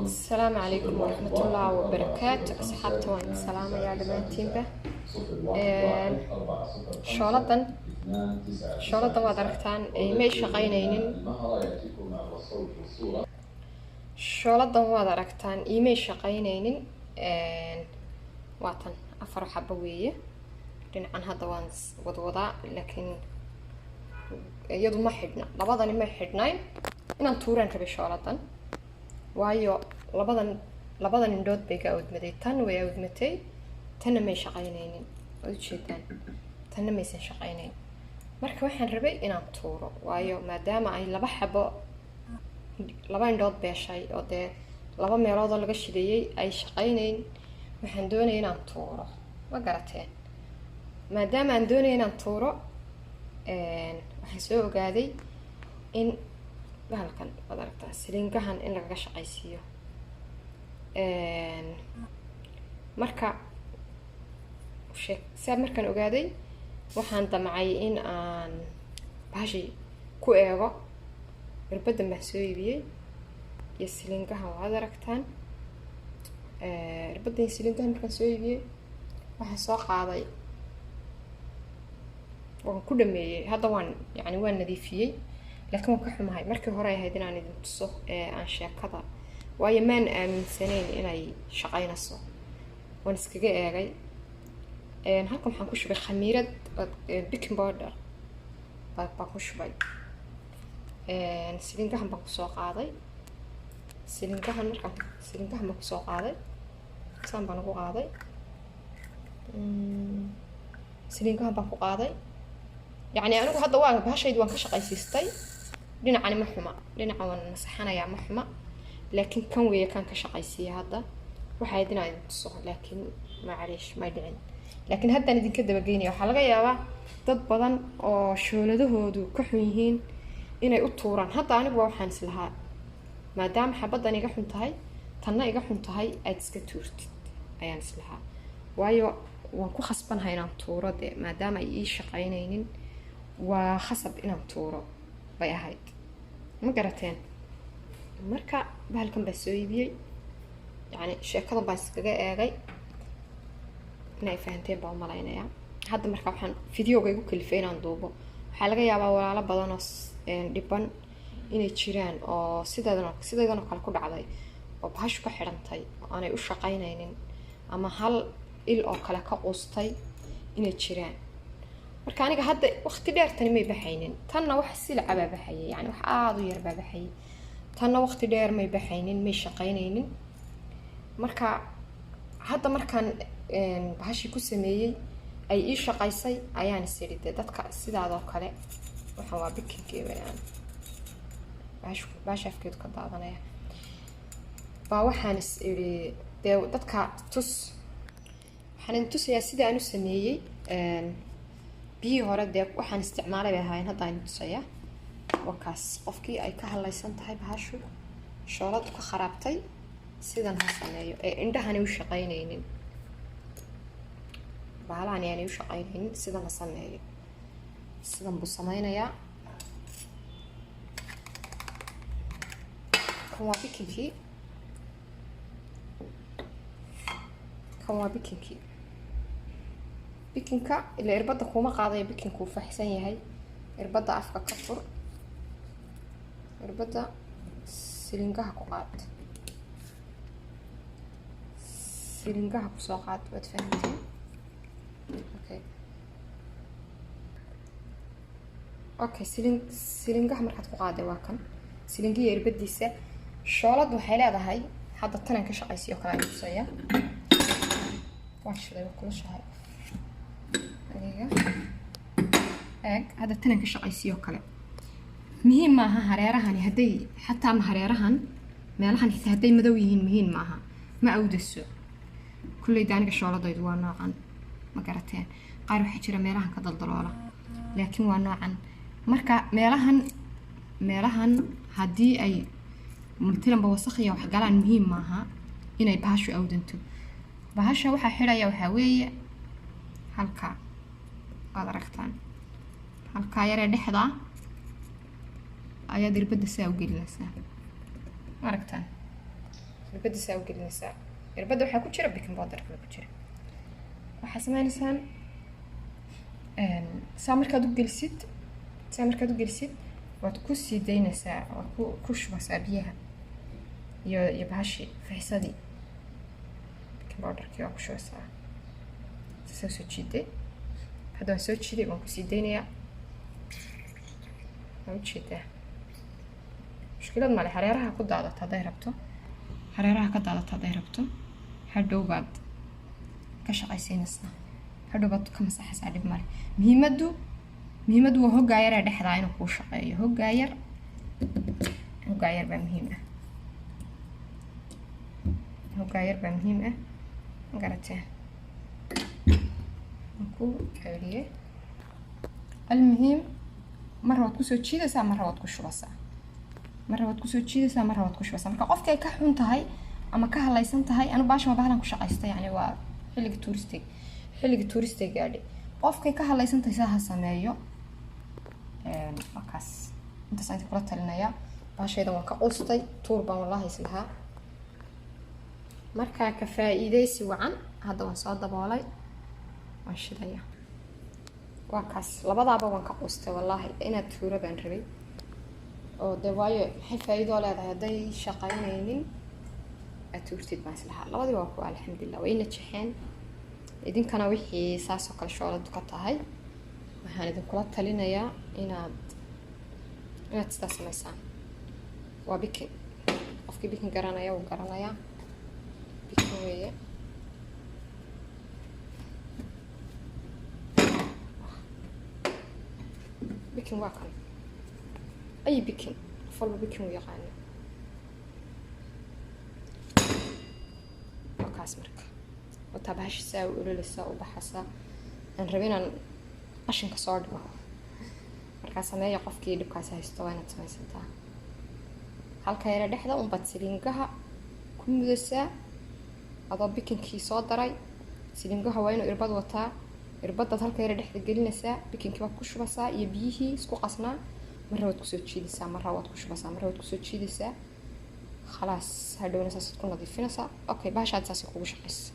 السلام عليكم ورحمة الله وبركاته. أصحابتي وين السلام يا دمانتين به شغلة ما دركتان ما شقينين شغلة ما دركتان ما شقينين واتن أفر حبوية لأن عن هذا وانس وضوضاء لكن يدو ما حدنا لبضن ما حدناين إن التورن ربي شغلة waayo labadan indhood bay ka awdmaday tan way awdmatay tanna may shaqaynaynin oo jeedaan tanna maysan shaqaynayn marka waxaan rabay inaan tuuro waayo maadaama ay laba indhood beeshay oo dee laba meelood oo laga shideeyay ay shaqaynayn waxaan doonayaa inaan tuuro ma garateen maadaama aan doonayaa inaan tuuro waxaan soo ogaaday in bahalkan wad aragtaa silingahan in laga shaqaysiiyo marka markaan ogaaday waxaan damcay in aan bahashi ku eego irbadan baan soo iibiyey iyo silingahan waad aragtaan irbadan iyo silingahan markaan soo iibiyey waxaan soo qaaday waan ku dhameeyey hadda waan nadiifiyey laakiin waan ka xumahay markii hore ay ahayd inaan idin tuso aan sheekada waayo maan aaminsanayn inay shaqaynayso waan iskaga eegay halkan waxaan ku shubay khamiirad baking powder baan ku shubay silingahan baan kusoo qaaday silingahan baan kusoo qaaday saan baan ugu qaaday silingahan baan ku qaaday yacni anigu hadda bahashaydu waan ka shaqaysiistay dhinacani ma xuma dhinaca waan masaxanayaa ma xuma laakiin kan weeye kan ka shaqaysiiya hadda waxaa idin idin tuso laakiin macaliish ma dhicin laakiin haddaan idinka dabageynaya waxaa laga yaabaa dad badan oo shooladahoodu ka xun yihiin inay u tuuraan hadda anigu waxaan islahaa maadaama xabaddan iga xun tahay tanna iga xun tahay aad iska tuurtid ayaan islahaa waayo waan ku khasbanahay inaan tuuro dee maadaama ay ii shaqaynaynin waa khasab inaan tuuro bay ahayd ma garateen marka bahalkan baa soo iibiyey yacni sheekada baan iskaga eegay inay fahanteen baa u malaynayaa hadda marka waxaan fideoga igu kalifay inaan duubo waxaa laga yaabaa walaalo badan oo dhiban inay jiraan oo sidaydan oo kale ku dhacday oo bahashu ka xidhantay oo aanay u shaqaynaynin ama hal il oo kale ka quustay inay jiraan marka aniga hadda waqti dheer tani may baxaynin tanna wax silca baa baxayay yani wax aad u yar baa baxayay tanna waqti dheer may baxaynin may shaqaynaynin marka hadda markaan bahashi ku sameeyey ay ii shaqaysay ayaan is iri dadka sidaadoo kale waxaan waa bikinkii weeyaan bahash afkeedu ka daadanaya baa waxaan is iri dee dadka waxaan tusayaa sida aan u sameeyey biyihii hore dee waxaan isticmaalay bay ahaayeen hadda aan tusayaa wakaas qofkii ay ka hadlaysan tahay bahashu shooladu ka kharaabtay sidan ha sameeyo ee indhahani u shaqaynaynin bahalahani aanay u shaqaynaynin sidan ha sameeyo sidan buu sameynayaa kan waa bikinkii bikinka ilaa irbadda kuma qaadayo bikinku faxsan yahay irbadda afka ka fur irbadda silingaha ku qaad silingaha kusoo qaad waad fahamteen okay silingaha markaad ku qaaday waa kan silingiya irbadiisa shooladu waxay leedahay hadda tanan ka shaqaysiyo kala tusaya waan shiday kula shahay eeg hadda tanan ka shaqaysiyo kale muhiim maaha hareerahani hadday xataa ma hareerahan meelahan xitaa hadday madow yihiin muhiim maaha ma awdaso kulley daaniga shooladaydu waa noocan ma garateen qaar waxaa jira meelahan ka daldaloola laakiin waa noocan marka meelahan haddii ay multilanba wasakhiya wax galaan muhiim maaha inay bahashu awdanto bahasha waxaa xidhaya waxaa weeye halkaa waad aragtaan halkaa yaree dhexda ayaad irbadda saa u gelinaysaa aragtaan irbadda saa u gelinaysaa irbadda waxaa ku jira baking powderka ku jira waxaa sameynaysaan saa markaad u gelisid waad ku sii daynaysaa waad ku shubaysaa biyaha iyo bahashi fixisadii baking powderkii waa ku shubaysaa soo jiiday hadda waan soo jiiday waan kusii daynayaa waan u jeedaa mushkilad male hareeraha ku daadato hadday rabto hadhow baad ka shaqaysiinaysaa hadhow baad ka masaxaysaa dhib male muhiimaddu waa hoggaa yar ee dhexdaa inuu kuu shaqeeyo hoggaa yar baa muhiim ah garatee ku xiriye المهم مرة waad kusoo jiidaysaa marra waad ku shubaysaa marka qofka ay ka xun tahay ama ka halaysan tahay anu baashama bahlan ku shaqaysta yani waa xilliga tourist gaadhi qofkay ka halaysan tahay saa ha sameeyo markaas intaas aan kula talinaya baashayda waan ka qustay tuur baan wallahi islahaa markaa ka faa'iideysi wacan hadda waan soo daboolay waan shidaya waa kaas labadaaba waan ka qustay wallahi inaad tuuro baan rabay oo de waayo maxay faa'iido leedahay hadday shaqaynaynin aad tuurtid baan islahaa labadii waa kuwa alxamdulillah wayna jexeen idinkana wixii saas oo kale shooladu ka tahay waxaan idinkula talinayaa inaad sidaas samaysaan waa bikin qofkii bikin garanaya wuu garanayaa bikin weeye bikin waa kan أي بيكن فلو بيكن ويقاني وكاس مركا وتابعش ساوي وقولوا لسا وبحسا أن ربينا عشان كسرد ما مركا سمايا يقف كي لبكاسا هستوينا تسمي سنتا هالكايرة دحدة ونبتسلينجها كل مدرسة هذا بيكن كي صادري سلينجها وينو إرباد وطا إرباد هالكايرة دحدة قلنا سا بيكن كي وكوش بسا يبيهي سكو قصنا مرة واد كسو تشيديسا مرة واد كشبسا مرة واد كسو تشيديسا خلاص هادونا ساسا تكون نظيفينسا اوكي باش هاد ساسا كوغو شقيس